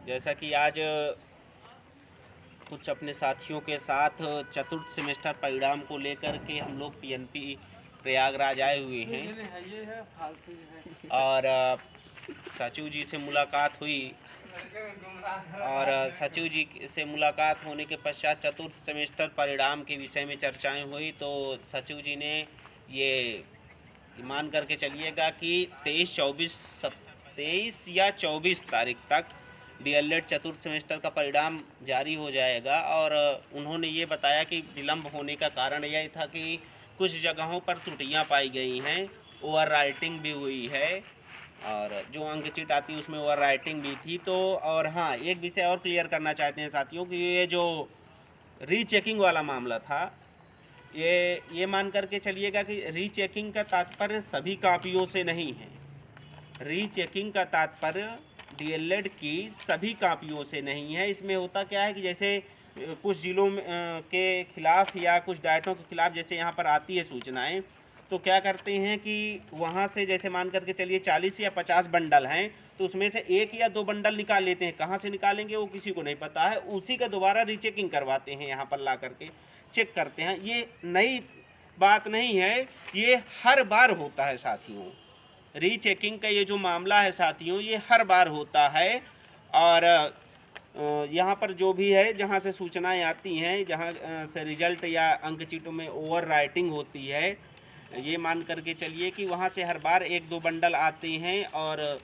जैसा कि आज कुछ अपने साथियों के साथ चतुर्थ सेमेस्टर परिणाम को लेकर के हम लोग पीएनपी प्रयागराज आए हुए हैं और सचिव जी से मुलाकात हुई और सचिव जी से मुलाकात होने के पश्चात चतुर्थ सेमेस्टर परिणाम के विषय में चर्चाएं हुई। तो सचिव जी ने ये मान करके चलिएगा कि 23 या 24 तारीख तक डीएलएड चतुर्थ सेमेस्टर का परिणाम जारी हो जाएगा। और उन्होंने ये बताया कि विलम्ब होने का कारण यह था कि कुछ जगहों पर त्रुटियां पाई गई हैं, ओवर राइटिंग भी हुई है और जो अंक चिट आती है उसमें ओवर राइटिंग भी थी। तो और हाँ, एक विषय और क्लियर करना चाहते हैं साथियों कि ये जो रीचेकिंग वाला मामला था, ये मान करके चलिएगा कि रीचेकिंग का तात्पर्य सभी कापियों से नहीं है। रीचेकिंग का तात्पर्य डीएलएड की सभी कापियों से नहीं है। इसमें होता क्या है कि जैसे कुछ जिलों के खिलाफ या कुछ डायटों के खिलाफ जैसे यहाँ पर आती है सूचनाएं, तो क्या करते हैं कि वहाँ से जैसे मान करके चलिए 40 या 50 बंडल हैं, तो उसमें से 1 या 2 बंडल निकाल लेते हैं। कहाँ से निकालेंगे वो किसी को नहीं पता है, उसी का दोबारा रीचेकिंग करवाते हैं, यहाँ पर ला करके चेक करते हैं। ये नई बात नहीं है, ये हर बार होता है साथियों। रीचेकिंग का ये जो मामला है साथियों, ये हर बार होता है। और यहाँ पर जो भी है, जहाँ से सूचनाएं आती हैं, जहाँ से रिजल्ट या अंक चीटों में ओवर राइटिंग होती है, ये मान करके चलिए कि वहाँ से हर बार 1-2 बंडल आते हैं। और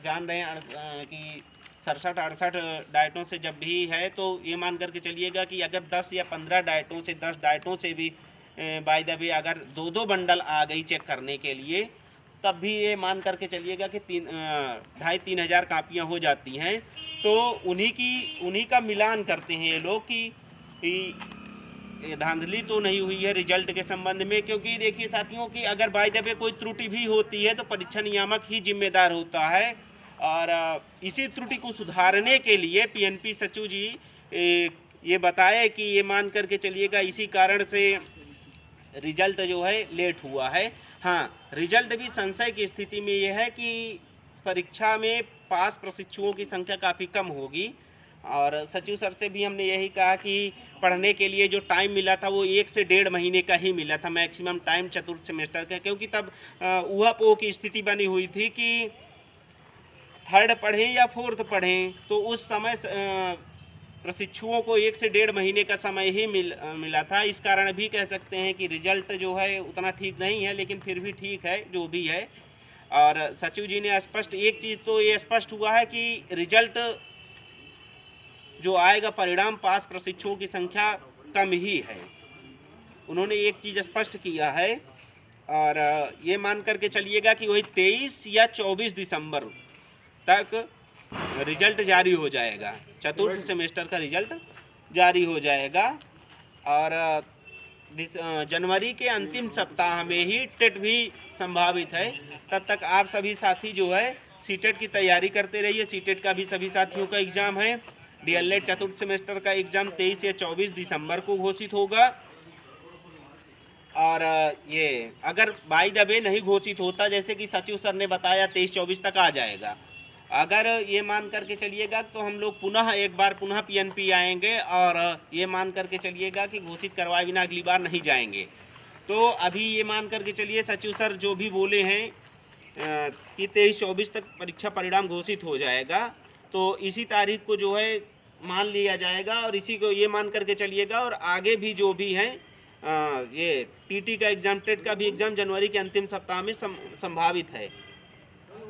जान रहे हैं कि 67-68 डाइटों से जब भी है, तो ये मान करके चलिएगा कि अगर 10 या 15 डाइटों से 10 डाइटों से भी बाय द वे अगर 2-2 बंडल आ गई चेक करने के लिए, तब भी ये मान करके चलिएगा कि 2,500-3 हज़ार कापियाँ हो जाती हैं। तो उन्हीं का मिलान करते हैं ये लोग कि धांधली तो नहीं हुई है रिजल्ट के संबंध में। क्योंकि देखिए साथियों कि अगर बाय द वे कोई त्रुटि भी होती है तो परीक्षा नियामक ही जिम्मेदार होता है। और इसी त्रुटि को सुधारने के लिए पीएनपी सचिव जी ये बताए कि ये मान करके चलिएगा इसी कारण से रिजल्ट जो है लेट हुआ है। हाँ, रिजल्ट भी संशय की स्थिति में ये है कि परीक्षा में पास प्रशिक्षुओं की संख्या काफ़ी कम होगी। और सचिव सर से भी हमने यही कहा कि पढ़ने के लिए जो टाइम मिला था वो 1 से 1.5 महीने का ही मिला था मैक्सिमम टाइम चतुर्थ सेमेस्टर का। क्योंकि तब ऊहापोह की स्थिति बनी हुई थी कि थर्ड पढ़ें या फोर्थ पढ़ें, तो उस समय प्रशिक्षुओं को 1 से 1.5 महीने का समय ही मिला था। इस कारण भी कह सकते हैं कि रिजल्ट जो है उतना ठीक नहीं है, लेकिन फिर भी ठीक है जो भी है। और सचिव जी ने स्पष्ट एक चीज़ तो ये स्पष्ट हुआ है कि रिजल्ट जो आएगा परिणाम पास प्रशिक्षुओं की संख्या कम ही है, उन्होंने एक चीज़ स्पष्ट किया है। और ये मान करके चलिएगा कि वही 23 या 24 दिसंबर तक रिजल्ट जारी हो जाएगा, चतुर्थ सेमेस्टर का रिजल्ट जारी हो जाएगा। और जनवरी के अंतिम सप्ताह में ही टेट भी संभावित है। तब तक आप सभी साथी जो है सीटेट की तैयारी करते रहिए। सीटेट का भी सभी साथियों का एग्ज़ाम है। डीएलएड चतुर्थ सेमेस्टर का एग्ज़ाम 23 या 24 दिसंबर को घोषित होगा। और ये अगर बाय द वे नहीं घोषित होता, जैसे कि सचिव सर ने बताया 23-24 तक आ जाएगा, अगर ये मान करके चलिएगा तो हम लोग एक बार पुनः पीएनपी आएंगे और ये मान करके चलिएगा कि घोषित करवाए बिना अगली बार नहीं जाएंगे। तो अभी ये मान करके चलिए सचिव सर जो भी बोले हैं कि 23-24 तक परीक्षा परिणाम घोषित हो जाएगा, तो इसी तारीख को जो है मान लिया जाएगा और इसी को ये मान करके चलिएगा। और आगे भी जो भी हैं ये टीटी का एग्ज़ाम, टेट का भी एग्ज़ाम जनवरी के अंतिम सप्ताह में संभावित है।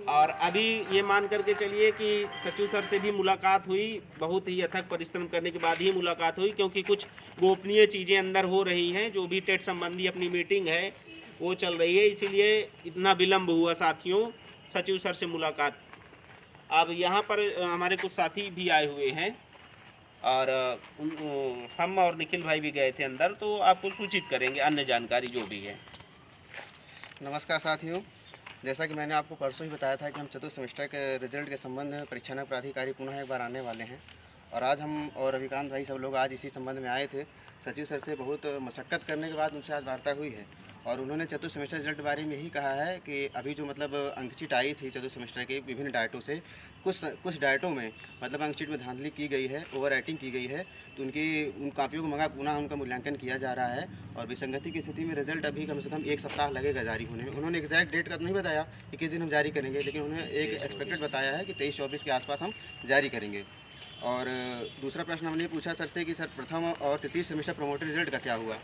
और अभी ये मान करके चलिए कि सचिव सर से भी मुलाकात हुई, बहुत ही अथक परिश्रम करने के बाद ही मुलाकात हुई, क्योंकि कुछ गोपनीय चीज़ें अंदर हो रही हैं। जो भी टेट संबंधी अपनी मीटिंग है वो चल रही है, इसीलिए इतना विलम्ब हुआ साथियों सचिव सर से मुलाकात। अब यहाँ पर हमारे कुछ साथी भी आए हुए हैं और हम और निखिल भाई भी गए थे अंदर, तो आपको सूचित करेंगे अन्य जानकारी जो भी है। नमस्कार साथियों, जैसा कि मैंने आपको परसों ही बताया था कि हम चतुर्थ सेमेस्टर के रिजल्ट के संबंध में परीक्षा प्राधिकारी पुनः एक बार आने वाले हैं। और आज हम और रविकांत भाई सब लोग आज इसी संबंध में आए थे। सचिव सर से बहुत मशक्क़त करने के बाद उनसे आज वार्ता हुई है और उन्होंने चतुर्थ सेमेस्टर रिजल्ट के बारे में यही कहा है कि अभी जो मतलब अंकशीट आई थी चतुर्थ सेमेस्टर के विभिन्न डायटों से, कुछ डायटों में मतलब अंकशीट में धांधली की गई है, ओवर राइटिंग की गई है, तो उन कापियों को मंगा पुनः उनका मूल्यांकन किया जा रहा है और विसंगति की स्थिति में रिजल्ट अभी कम से कम 1 सप्ताह लगेगा जारी होने में। उन्होंने एग्जैक्ट डेट का तो नहीं बताया कि किस दिन हम जारी करेंगे, लेकिन उन्होंने एक एक्सपेक्टेड बताया है कि 23-24 के आसपास हम जारी करेंगे। और दूसरा प्रश्न हमने पूछा सर से कि सर प्रथम और तृतीय सेमेस्टर प्रमोटेड रिजल्ट का क्या हुआ,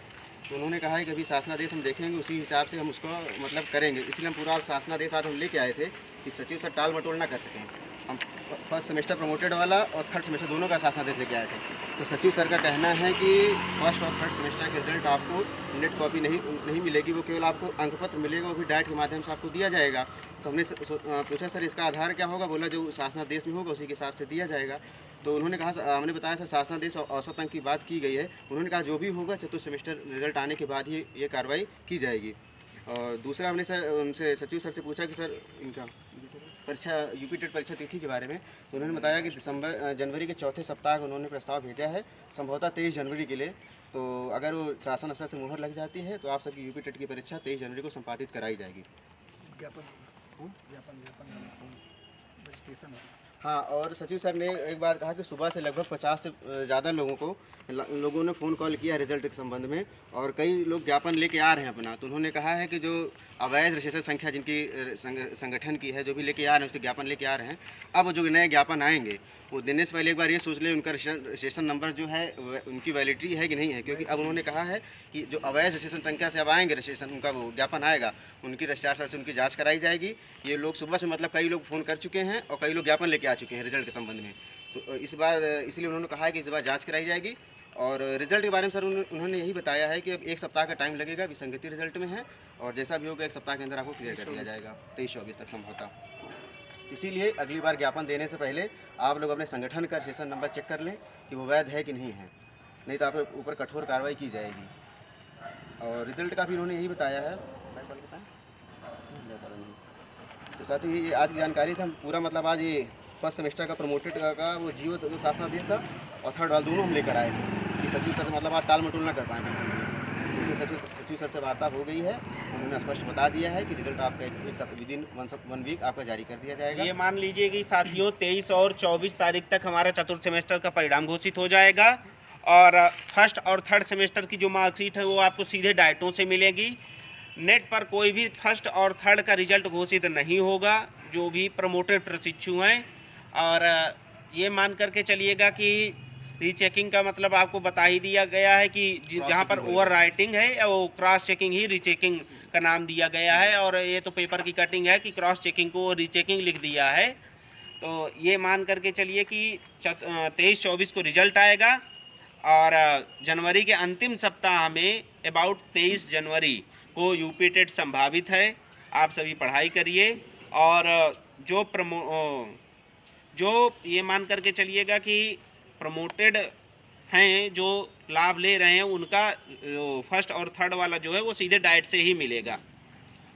तो उन्होंने कहा है कि अभी शासनादेश हम देखेंगे, उसी हिसाब से हम उसको मतलब करेंगे। इसलिए हम पूरा शासनादेश आज हम लेके आए थे कि सचिव सर टाल मटोल ना कर सकें। हम फर्स्ट सेमेस्टर प्रमोटेड वाला और थर्ड सेमेस्टर दोनों का शासनादेश लेके आए थे। तो सचिव सर का कहना है कि फर्स्ट और थर्ड सेमेस्टर के रिजल्ट आपको नेट कॉपी नहीं मिलेगी, वो केवल आपको अंकपत्र मिलेगा, वो भी डायट के माध्यम से आपको दिया जाएगा। तो हमने पूछा सर इसका आधार क्या होगा, बोला जो शासनादेश में होगा उसी के हिसाब से दिया जाएगा। तो उन्होंने कहा, हमने बताया सर शासनादेश और औसत अंक की बात की गई है, उन्होंने कहा जो भी होगा चतुर्थ सेमेस्टर रिजल्ट आने के बाद ही ये कार्रवाई की जाएगी। और दूसरा हमने सर उनसे सचिव सर से पूछा कि सर इनका परीक्षा यूपी टेट परीक्षा तिथि के बारे में, तो उन्होंने बताया कि जनवरी के चौथे सप्ताह को उन्होंने प्रस्ताव भेजा है, संभवतः 23 जनवरी के लिए। तो अगर वो शासन अस्तर से मुहर लग जाती है तो आप सबकी यूपी टेट की परीक्षा 23 जनवरी को संपादित कराई जाएगी। हाँ, और सचिव सर ने एक बात कहा कि सुबह से लगभग 50 से ज़्यादा लोगों ने फ़ोन कॉल किया रिजल्ट के संबंध में और कई लोग ज्ञापन लेके आ रहे हैं अपना। तो उन्होंने कहा है कि जो अवैध रजिस्ट्रेशन संख्या जिनकी संगठन की है, जो भी लेके आ रहे हैं उससे ज्ञापन लेके आ रहे हैं, अब जो नए ज्ञापन आएंगे वो देने से पहले एक बार ये सोच लें उनका रजिस्ट्रेशन नंबर जो है उनकी वैलिडिटी है कि नहीं है। क्योंकि अब उन्होंने कहा है कि जो अवैध रजिस्ट्रेशन संख्या से अब आएंगे रजिस्ट्रेशन, उनका वो ज्ञापन आएगा, उनकी रजिस्ट्रार सर से उनकी जाँच कराई जाएगी। ये लोग सुबह से मतलब कई लोग फ़ोन कर चुके हैं और कई लोग ज्ञापन लेके आ चुके हैं रिजल्ट के संबंध में। तो इस बार इसलिए उन्होंने कहा है कि इस बार जांच कराई जाएगी। और रिजल्ट के बारे में सर उन्होंने यही बताया है कि अब 1 सप्ताह का टाइम लगेगा, विसंगति रिजल्ट में है और जैसा भी होगा 1 सप्ताह के अंदर आपको क्लियर कर दिया जाएगा, 23-24 तक संभवतः। इसीलिए अगली बार ज्ञापन देने से पहले आप लोग अपने संगठन का रजिस्ट्रेशन नंबर चेक कर लें कि वो वैध है कि नहीं है, नहीं तो आपके ऊपर कठोर कार्रवाई की जाएगी। और रिजल्ट का भी उन्होंने यही बताया है। तो साथ ही ये आज की जानकारी थी, हम पूरा मतलब आज ये फर्स्ट सेमेस्टर का प्रमोटेड का वो जियो जो शासनादेश था और थर्ड वाला दोनों हम लेकर आए थे कि सचिव सर मतलब आज टाल मटोल ना कर पाएंगे। सचिव सर से वार्ता हो गई है, उन्होंने स्पष्ट बता दिया है कि रिजल्ट आपका विदिन 1 वीक आपका जारी कर दिया जाएगा। ये मान लीजिए कि साथियों 23 और 24 तारीख तक हमारा चतुर्थ सेमेस्टर का परिणाम घोषित हो जाएगा और फर्स्ट और थर्ड सेमेस्टर की जो मार्कशीट है वो आपको सीधे डायटों से मिलेगी। नेट पर कोई भी फर्स्ट और थर्ड का रिजल्ट घोषित नहीं होगा जो भी प्रमोटेड प्रशिक्षु हैं। और ये मान करके चलिएगा कि रीचेकिंग का मतलब आपको बता ही दिया गया है कि जहाँ पर ओवर राइटिंग है वो क्रॉस चेकिंग ही रीचेकिंग का नाम दिया गया है। और ये तो पेपर की कटिंग है कि क्रॉस चेकिंग को रीचेकिंग लिख दिया है। तो ये मान करके चलिए कि 23-24 को रिजल्ट आएगा और जनवरी के अंतिम सप्ताह में अबाउट 23 जनवरी को यूपी टेट संभावित है। आप सभी पढ़ाई करिए और जो ये मान करके चलिएगा कि प्रमोटेड हैं, जो लाभ ले रहे हैं, उनका फर्स्ट और थर्ड वाला जो है वो सीधे डाइट से ही मिलेगा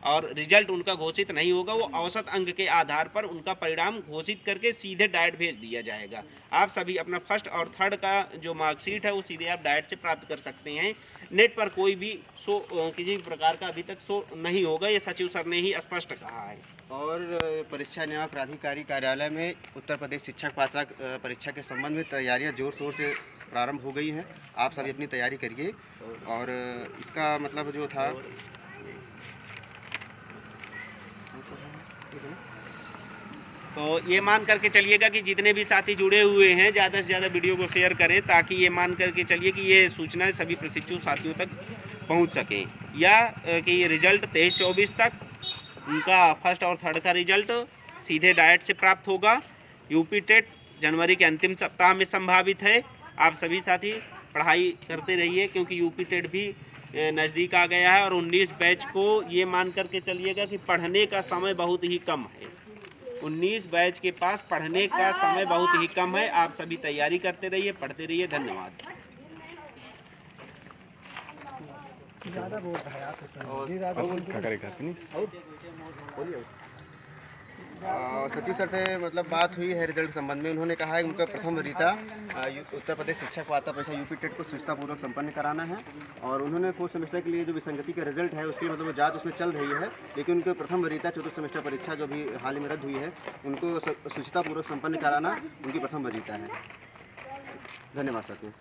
और रिजल्ट उनका घोषित नहीं होगा। वो औसत अंक के आधार पर उनका परिणाम घोषित करके सीधे डाइट भेज दिया जाएगा। आप सभी अपना फर्स्ट और थर्ड का जो मार्कशीट है वो सीधे आप डाइट से प्राप्त कर सकते हैं। नेट पर कोई भी किसी भी प्रकार का अभी तक शो नहीं होगा, ये सचिव सर ने ही स्पष्ट कहा है। और परीक्षा नियामक प्राधिकारी कार्यालय में उत्तर प्रदेश शिक्षक पात्रता परीक्षा के संबंध में तैयारियां जोर शोर से प्रारंभ हो गई हैं। आप सभी अपनी तैयारी करिए। और इसका मतलब जो था तो ये मान करके चलिएगा कि जितने भी साथी जुड़े हुए हैं ज़्यादा से ज़्यादा वीडियो को शेयर करें ताकि ये मान करके चलिए कि ये सूचनाएं सभी प्रशिक्षु साथियों तक पहुंच सकें, या कि ये रिजल्ट 23-24 तक उनका फर्स्ट और थर्ड का रिजल्ट सीधे डाइट से प्राप्त होगा। यूपी टेट जनवरी के अंतिम सप्ताह में संभावित है। आप सभी साथी पढ़ाई करते रहिए क्योंकि यूपी टेट भी नज़दीक आ गया है और 19 बैच को ये मान करके चलिएगा कि पढ़ने का समय बहुत ही कम है। 19 बैच के पास पढ़ने का समय बहुत ही कम है। आप सभी तैयारी करते रहिए, पढ़ते रहिए। धन्यवाद। ज़्यादा बोल रहा है आप। सचिव सर से मतलब बात हुई है रिजल्ट के संबंध में। उन्होंने कहा है कि उनका प्रथम वरीयता उत्तर प्रदेश शिक्षक पात्रता परीक्षा यूपी टेट को सुचितापूर्वक संपन्न कराना है, और उन्होंने फोर्थ सेमेस्टर के लिए जो विसंगति का रिजल्ट है उसकी मतलब वो जांच उसमें चल रही है, लेकिन उनके प्रथम वरीयता चतुर्थ सेमेस्टर परीक्षा जो भी हाल ही में रद्द हुई है उनको सुचितापूर्वक संपन्न कराना उनकी प्रथम वरीयता है। धन्यवाद सचिव।